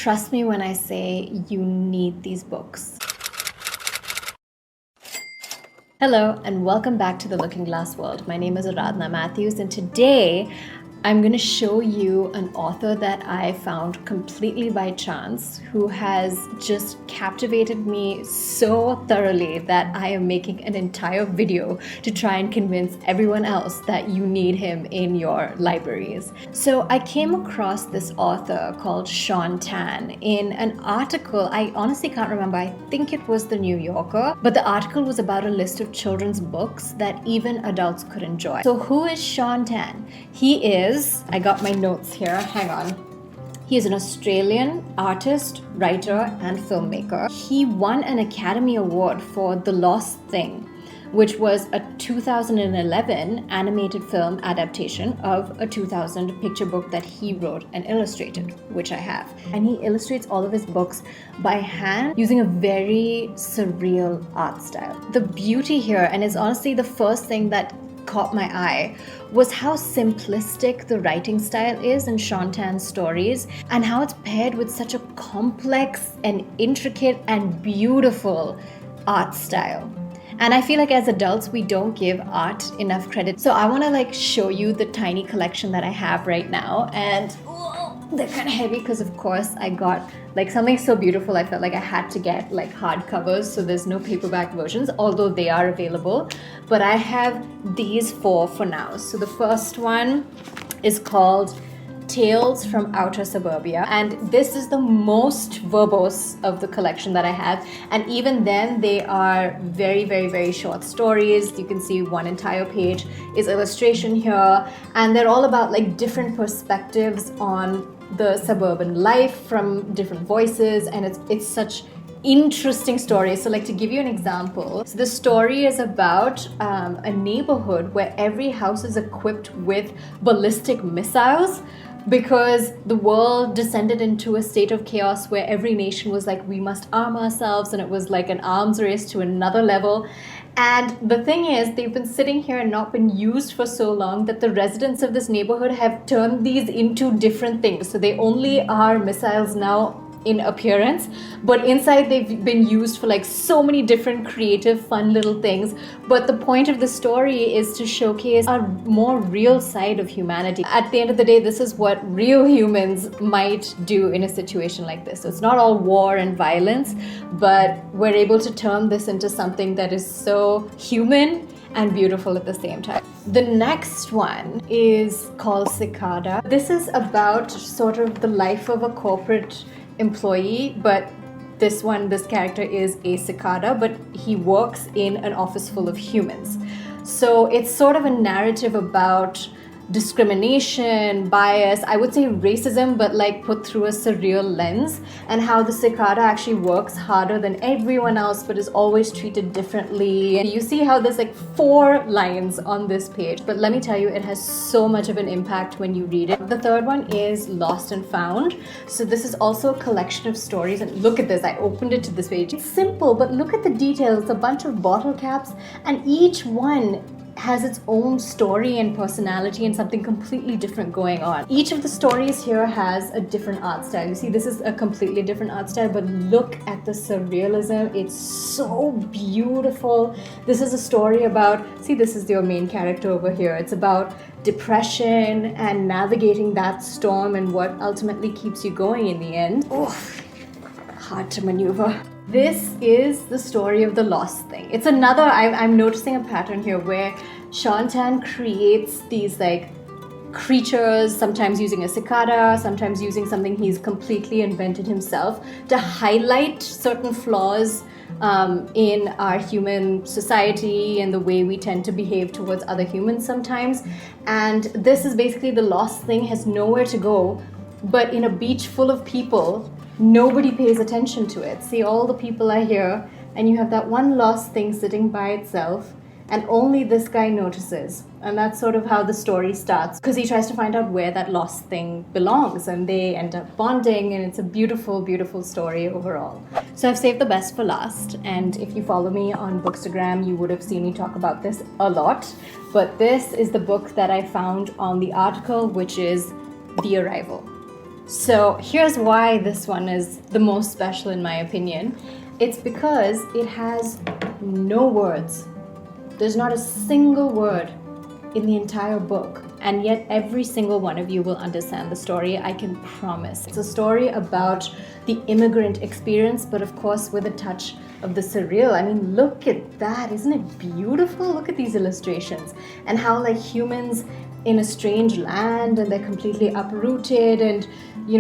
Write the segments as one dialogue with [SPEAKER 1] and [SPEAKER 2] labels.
[SPEAKER 1] Trust me when I say you need these books. Hello and welcome back to the Looking Glass World. My name is Aradhana Mathews and today I'm going to show you an author that I found completely by chance who has just captivated me so thoroughly that I am making an entire video to try and convince everyone else that you need him in your libraries. So I came across this author called Shaun Tan in an article. I honestly can't remember. I think it was the New Yorker, but the article was about a list of children's books that even adults could enjoy. So who is Shaun Tan? I got my notes here, hang on. He is an Australian artist, writer, and filmmaker. He won an Academy Award for The Lost Thing, which was a 2011 animated film adaptation of a 2000 picture book that he wrote and illustrated, which I have. And he illustrates all of his books by hand using a very surreal art style. The beauty here, and it's honestly the first thing that caught my eye, was how simplistic the writing style is in Shaun Tan's stories and how it's paired with such a complex and intricate and beautiful art style. And I feel like as adults, we don't give art enough credit. So I want to show you the tiny collection that I have right now. And they're kind of heavy because of course I got something so beautiful. I felt like I had to get hardcovers, so there's no paperback versions, although they are available. But I have these four for now. So the first one is called Tales from Outer Suburbia, and this is the most verbose of the collection that I have, and even then they are very, very, very short stories. You can see one entire page is illustration here, and they're all about different perspectives on the suburban life from different voices, and it's such interesting stories. So to give you an example, so the story is about a neighborhood where every house is equipped with ballistic missiles, because the world descended into a state of chaos where every nation was we must arm ourselves, and it was an arms race to another level. And the thing is, they've been sitting here and not been used for so long that the residents of this neighborhood have turned these into different things. So they only are missiles now in appearance, but inside they've been used for so many different creative, fun little things. But the point of the story is to showcase a more real side of humanity. At the end of the day, this is what real humans might do in a situation like this. So it's not all war and violence, but we're able to turn this into something that is so human and beautiful at the same time. The next one is called CICADA. This is about sort of the life of a corporate employee, but this character is a cicada, but he works in an office full of humans. So it's sort of a narrative about discrimination, bias, I would say racism, but put through a surreal lens, and how the cicada actually works harder than everyone else but is always treated differently. And you see how there's 4 lines on this page, but let me tell you, it has so much of an impact when you read it. The third one is Lost and Found. So this is also a collection of stories, and look at this, I opened it to this page. It's simple, but look at the details. A bunch of bottle caps, and each one has its own story and personality and something completely different going on. Each of the stories here has a different art style. You see, this is a completely different art style, but look at the surrealism. It's so beautiful. This is a story about, see, this is your main character over here. It's about depression and navigating that storm and what ultimately keeps you going in the end. Oh, hard to maneuver. This is the story of The Lost Thing. It's another, I'm noticing a pattern here where Shaun Tan creates these creatures, sometimes using a cicada, sometimes using something he's completely invented himself to highlight certain flaws in our human society and the way we tend to behave towards other humans sometimes. And this is basically The Lost Thing has nowhere to go, but in a beach full of people, nobody pays attention to it. See, all the people are here, and you have that one lost thing sitting by itself, and only this guy notices. And that's sort of how the story starts, because he tries to find out where that lost thing belongs, and they end up bonding, and it's a beautiful, beautiful story overall. So I've saved the best for last, and if you follow me on bookstagram, you would have seen me talk about this a lot. But this is the book that I found on the article, which is The Arrival. So here's why this one is the most special in my opinion. It's because it has no words. There's not a single word in the entire book, and yet every single one of you will understand the story, I can promise. It's a story about the immigrant experience, but of course with a touch of the surreal. I mean, look at that. Isn't it beautiful? Look at these illustrations and how like humans in a strange land, and they're completely uprooted, and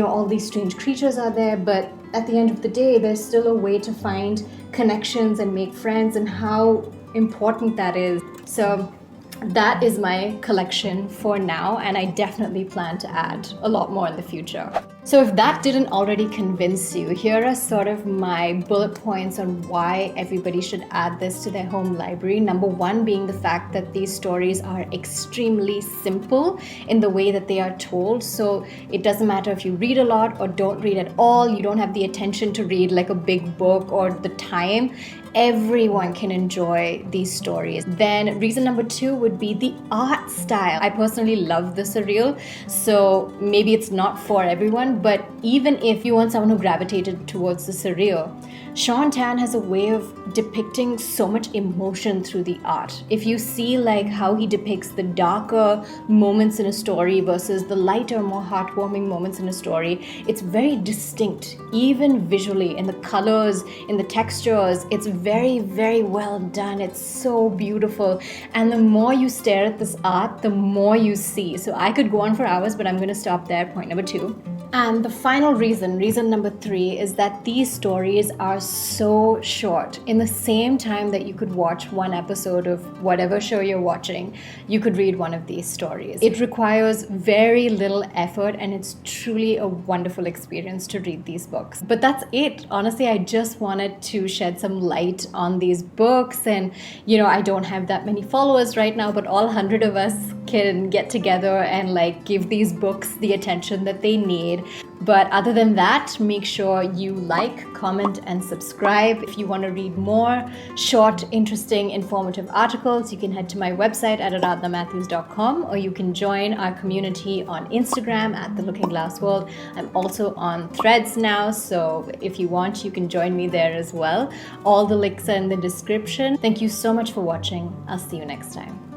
[SPEAKER 1] all these strange creatures are there, but at the end of the day there's still a way to find connections and make friends, and how important that is. So that is my collection for now, and I definitely plan to add a lot more in the future. So if that didn't already convince you, here are sort of my bullet points on why everybody should add this to their home library. Number one being the fact that these stories are extremely simple in the way that they are told. So it doesn't matter if you read a lot or don't read at all, you don't have the attention to read like a big book or the time. Everyone can enjoy these stories. Then reason number two would be the art style. I personally love the surreal, so maybe it's not for everyone, but even if you want someone who gravitated towards the surreal, Sean Tan has a way of depicting so much emotion through the art. If you see like how he depicts the darker moments in a story versus the lighter, more heartwarming moments in a story, it's very distinct, even visually, in the colors, in the textures. It's very, very well done. It's so beautiful. And the more you stare at this art, the more you see. So I could go on for hours, but I'm going to stop there. Point number two. And the final reason number three, is that these stories are so short. In the same time that you could watch one episode of whatever show you're watching, you could read one of these stories. It requires very little effort, and it's truly a wonderful experience to read these books. But that's it. Honestly, I just wanted to shed some light on these books, and I don't have that many followers right now, but all 100 of us can get together and like give these books the attention that they need. But other than that, make sure you like, comment, and subscribe. If you want to read more short, interesting, informative articles, you can head to my website at aradhanamatthews.com, or you can join our community on Instagram at The Looking Glass World. I'm also on Threads now, so if you want, you can join me there as well. All the links are in the description. Thank you so much for watching. I'll see you next time.